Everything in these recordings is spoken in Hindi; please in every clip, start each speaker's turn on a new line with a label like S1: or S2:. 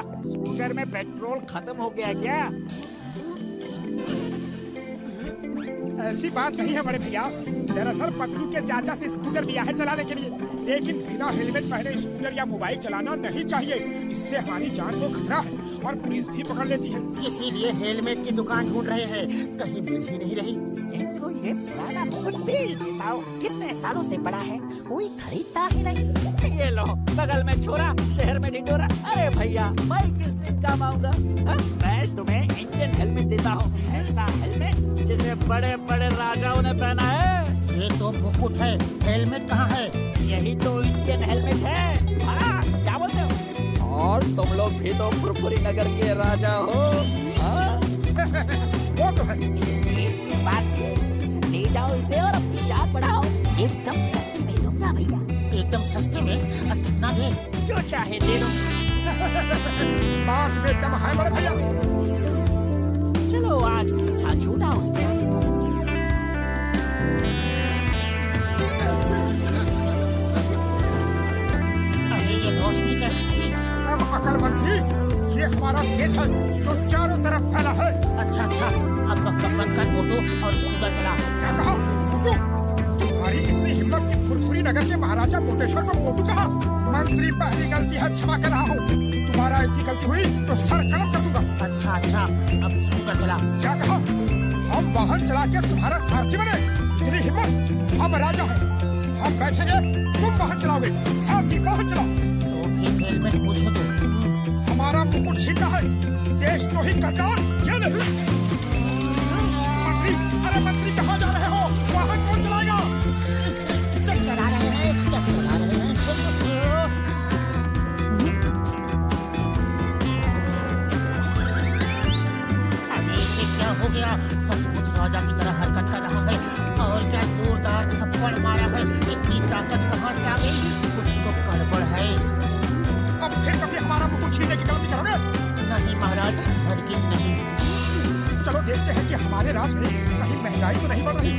S1: स्कूटर में पेट्रोल खत्म हो गया क्या?
S2: ऐसी बात नहीं है बड़े भैया, दरअसल पतलू के चाचा से स्कूटर लिया है चलाने के लिए, लेकिन बिना हेलमेट पहने स्कूटर या मोबाइल चलाना नहीं चाहिए। इससे हमारी जान को खतरा है और पुलिस भी पकड़ लेती है।
S3: इसीलिए हेलमेट की दुकान ढूंढ रहे हैं, कहीं मिल ही नहीं रही।
S1: इनको ये पुराना मुकुट बेच देता हूँ, कितने सालों से पड़ा है, कोई खरीदता ही नहीं। ये लो, बगल में छोरा, शहर में ढिंढोरा। अरे भैया, मैं किस दिन काम आऊंगा? मैं तुम्हें इंडियन हेलमेट देता हूँ, ऐसा हेलमेट जिसे बड़े बड़े राजाओं ने पहना है।
S3: ये तो मुकुट है, हेलमेट कहाँ है?
S1: यही तो इंडियन हेलमेट है। हाँ, क्या बोलते हो? और तुम लोग भी तो फुरफुरी नगर के राजा हो।
S2: वो तो है।
S1: इस बात की ले जाओ इसे और अपनी शान बढ़ाओ। एकदम सस्ते में दूंगा भैया।
S3: एकदम सस्ते में? कितना दे?
S1: जो चाहे दे दो।
S2: बात में दम है बड़े भैया।
S1: चलो आज पीछा छूटा उस पे।
S3: अरे ये रोशनी कैसी थी?
S2: कम अकलमंदी, ये हमारा तेज है जो चारों तरफ फैला है।
S3: अच्छा, अब बंद कर मोटू और स्कूटर चला।
S2: क्या कहा? मोटू? तुम्हारी इतनी हिम्मत कि फुरफुरी नगर के महाराजा मोटेश्वर को मोटू कहा? मंत्री, पहली गलती है, क्षमा कर रहा हूँ। तुम्हारा ऐसी गलती हुई तो सर कलम कर दूंगा।
S3: अच्छा, अब स्कूटर चला।
S2: क्या कहा? हम वाहन चला के तुम्हारा सारथी बने? इतनी हिम्मत? हम राजा हैं, हम बैठेंगे, तुम वाहन चलाओगे। सारथी वाहन चलाओ।
S3: तो फिर हेलमेट मुझे दो।
S2: हमारा मुकुट छीनना है, देशद्रोही गद्दार। ये नहीं। मंत्री, अरे मंत्री कहाँ जा रहे हो? वाहन कौन चलाएगा?
S3: चला रहे हैं। अरे ये क्या हो गया? सचमुच राजा की तरह हरकत कर रहा है और क्या जोरदार थप्पड़ मारा है। इतनी ताकत कहाँ से आ गई? कुछ तो गड़बड़ है।
S2: अब फिर कभी हमारा मुकुट छीनने की गलती करोगे?
S3: नहीं महाराज, हरगिज नहीं।
S2: चलो देखते हैं कि हमारे राज में कहीं महंगाई तो नहीं बढ़ रही।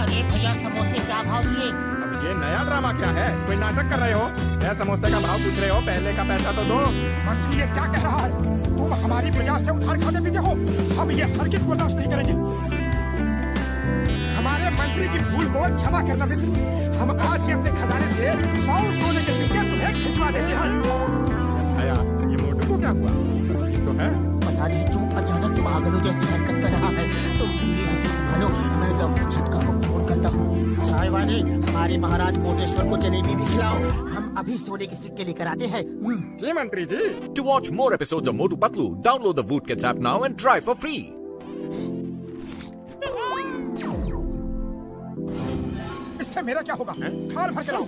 S3: अरे भैया, समोसे क्या भाव दिए?
S4: अब ये नया ड्रामा क्या है? कोई नाटक कर रहे हो? यह समोसे का भाव पूछ रहे हो? पहले का पैसा तो दो।
S2: मंत्री ये क्या कह रहा है? तुम हमारी प्रजा से उधार खाते पीते हो। हम ये हरगिज बर्दाश्त नहीं करेंगे। हमारे मंत्री की भूल को क्षमा करना मित्र। हम आज ही अपने खजाने से 100 सोने के सिक्के तुम्हें भिजवा देते हैं।
S4: भैया, ये मोटू को क्या हुआ? तो है
S3: पता नहीं क्यों अचानक पागलों जैसी हरकत कर रहा है। तुम प्लीज इसे संभालो, मैं डॉक्टर छटका को फोन करता हूँ। चाय वाले, हमारे महाराज मोटेश्वर को जलेबी भी खिलाओ। हम अभी सोने के सिक्के लेकर आते हैं।
S4: जी मंत्री जी।
S5: To watch more episodes of Motu Patlu, download the Voodkids app now and try for free.
S2: इससे मेरा क्या होगा? थाल भर के लाओ।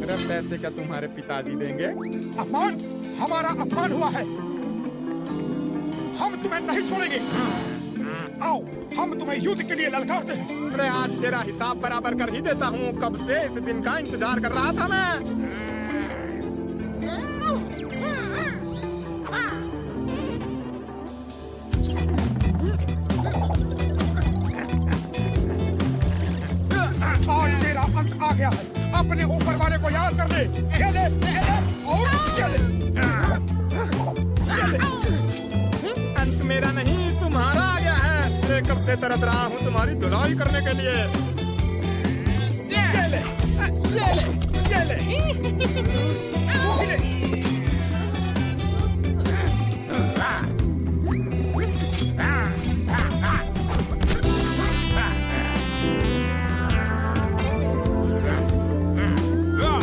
S4: अरे पैसे क्या तुम्हारे पिताजी देंगे?
S2: अपमान, हमारा अपमान हुआ है। हम तुम्हें नहीं छोड़ेंगे। आओ, हम तुम्हें युद्ध के लिए ललकारते हैं।
S4: अरे आज तेरा हिसाब बराबर कर ही देता हूँ। कब से इस दिन का इंतजार कर रहा था मैं।
S2: आज तेरा अंत आ गया है। अपने ऊपर वाले को याद कर ले। ये ले, और ये ले।
S4: अंत मेरा नहीं, तुम्हारा आ गया है। अरे कब से तरस रहा हूँ तुम्हारी धुलाई करने के लिए। ये ले, ये ले, ये ले।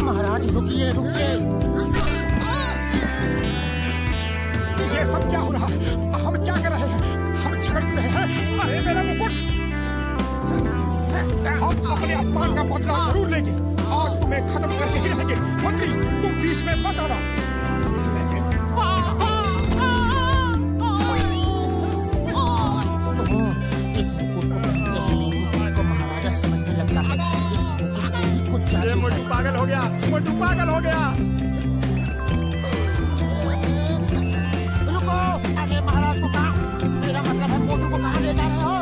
S3: महाराज रुकिए।
S2: ये सब क्या हो रहा है? हम क्या कर रहे हैं? हम झगड़ रहे हैं। अरे मेरा मुकुट! हम अपने अपमान का बदला जरूर लेंगे। आज तुम्हें खत्म करके ही रहेंगे। मंत्री, तुम बीच में मत आना।
S3: इस मुकुट को पहनते ही मोटू को महाराजा समझने लगता है। इस मुकुट में ही कुछ जादू है।
S4: मोटू पागल हो गया, मोटू पागल हो गया।
S3: रुको, अरे महाराज को कहा, मेरा मतलब है मोटू को कहाँ ले जा रहे हो?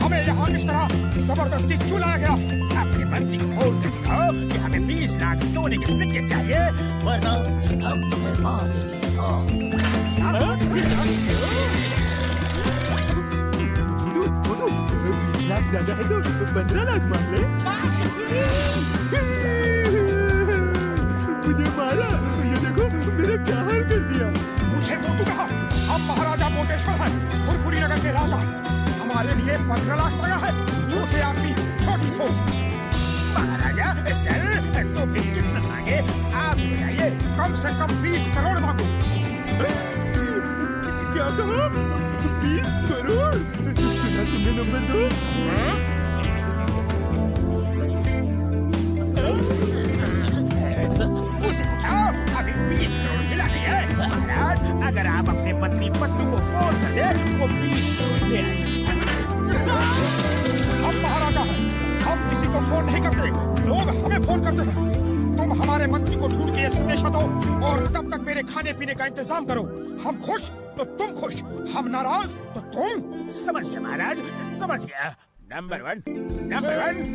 S2: हमें यहाँ इस तरह जबरदस्ती क्यों लाया गया? अपने मंत्री को फोन कर दिखाओ कि हमें 20 लाख सोने के सिक्के चाहिए
S3: वरना हम तुम्हें मार देंगे।
S6: मोटू 20 लाख ज्यादा है तो 15 लाख मांग ले। मुझे मारा, ये देखो मेरा क्या हाल कर दिया।
S2: मुझे मोटू कहा, हम महाराजा मोटेश्वर हैं, फुरफुरी नगर के राजा। हमारे लिए 15 लाख मांगा है। छोटे आदमी छोटी सोच। महाराजा सर तो फिर कितना मांगे आप बताइए। कम से कम 20 करोड़ मांगो।
S6: क्या कहा? 20 करोड़? सुना तुमने नंबर 2?
S2: उसे उठाओ, अभी 20 करोड़ मिला नहीं है। महाराज अगर आप अपने पत्नी पत्नी को फोन कर दे वो 20 करोड़ ले आएंगे। हम महाराजा हैं, हम किसी को फोन नहीं करते, लोग हमें फोन करते हैं। तुम हमारे मंत्री को ढूंढ के संदेशा दो और तब तक मेरे खाने पीने का इंतजाम करो। हम खुश तो तुम खुश, हम नाराज तो तुम। समझ गया महाराज, समझ गया। नंबर 1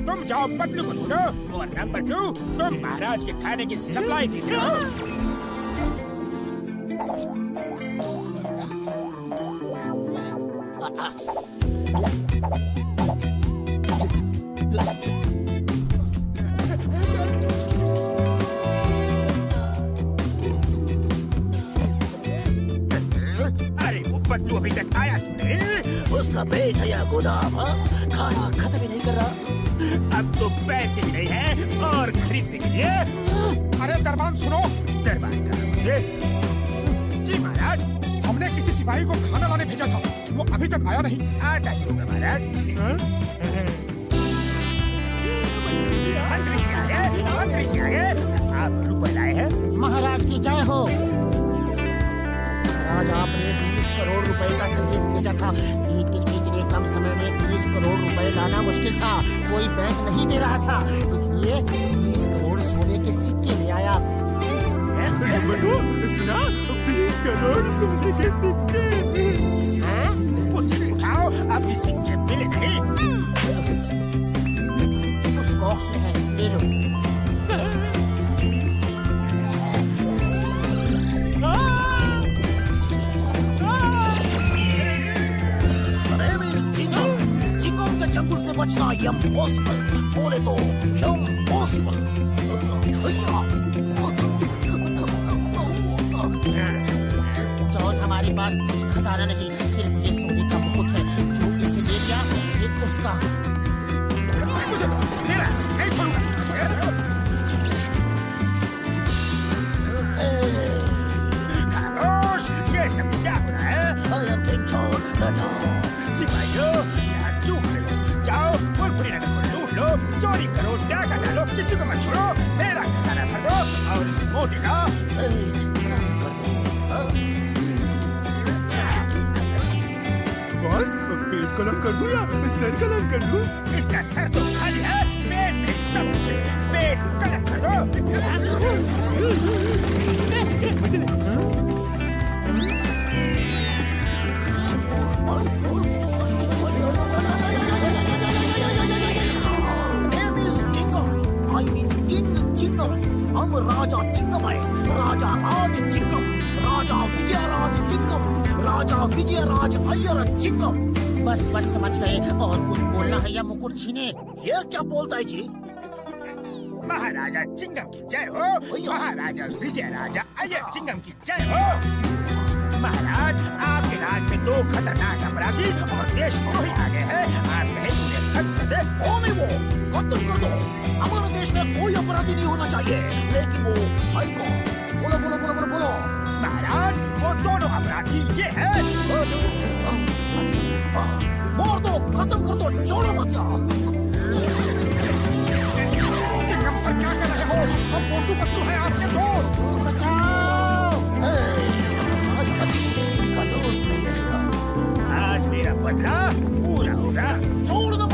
S2: तुम जाओ पतलू को ढूंढो और नंबर 2 तुम महाराज के खाने की सप्लाई दी दो। अरे वो पतलू अभी तक आया नहीं।
S3: उसका पेट है या गोदाम, खाना खत्म ही नहीं कर रहा।
S2: अब तो पैसे भी नहीं है और खरीदने के लिए। अरे दरबान सुनो, दरबान का जी महाराज, हमने किसी सिपाही को खाना लाने भेजा था, वो अभी तक आया नहीं। आता ही होगा महाराज। मंत्री जी आ गए, मंत्री जी आ गए। आप रुपए लाए हैं?
S3: महाराज की जय हो। महाराज आपने 20 करोड़ रुपए का संदेश भेजा था, लेकिन इतने कम समय में 20 करोड़ रुपए लाना मुश्किल था। कोई बैंक नहीं दे रहा था, इसलिए 20 करोड़ सोने के सिक्के ले आया।
S6: सुना? 20 करोड़ सोने के सिक्के।
S2: उसे उठाओ, अभी सिक्के मिले नहीं।
S3: उस बॉक्स में है, ले लो। चिंगम के जंगल से बचना इम्पॉसिबल, बोले तो इम्पॉसिबल। जॉन, हमारे पास कुछ खजाना नहीं, सिर्फ ये सोने का मुकुट है। जो इसे ले लिया ये उसका।
S2: मुझे मेरा नहीं छोड़ूंगा। खामोश, ये सब क्या हो रहा है?
S3: I am King John the Dog।
S2: सिपाहियों, यहाँ चूक रहे हो। जाओ फुरफुरी नगर को लूट लो, चोरी करो, डाका डालो, किसी को मत छोड़ो। मेरा खजाना भर दो और इस मोटी का
S6: बॉस, पेट को लॉक कर दूं या सर को लॉक कर दूं?
S2: इसका सर तो खाली है, पेट में सब कुछ है। पेट कलक कर दो।
S3: Name is Kingdom. I mean King Kingdom. हम राजा चिंगम है, राजा राज चिंगम, राजा विजयराज चिंगम, राजा विजयराज अय्यर चिंगम। बस बस समझ गए। और कुछ बोलना है या मुकुट छीने? ये क्या बोलता है जी?
S2: महाराजा चिंगम की जय हो। महाराजा विजयराजा अय्यर चिंगम की जय हो। महाराज, आपके राज में 2 खतरनाक अपराधी और देशद्रोही आ गए हैं। आप कहें उन्हें खत्म कर दे।
S3: कौन है वो? खत्म कर दो। हमारे देश में कोई अपराधी नहीं होना चाहिए, लेकिन वो भाई कौन? बोलो बोलो बोलो बोलो बोलो।
S2: महाराज, वो दोनों अपराधी ये है।
S3: मार दो, खत्म कर दो, छोड़ो मत यार।
S2: चिंगम सर, क्या कर रहे हो? हम मोटू पतलू हैं, आपके दोस्त।
S3: बचाओ। आज अभी किसी का दोस्त नहीं रहेगा।
S2: आज मेरा बदला पूरा होगा।
S3: छोड़ दो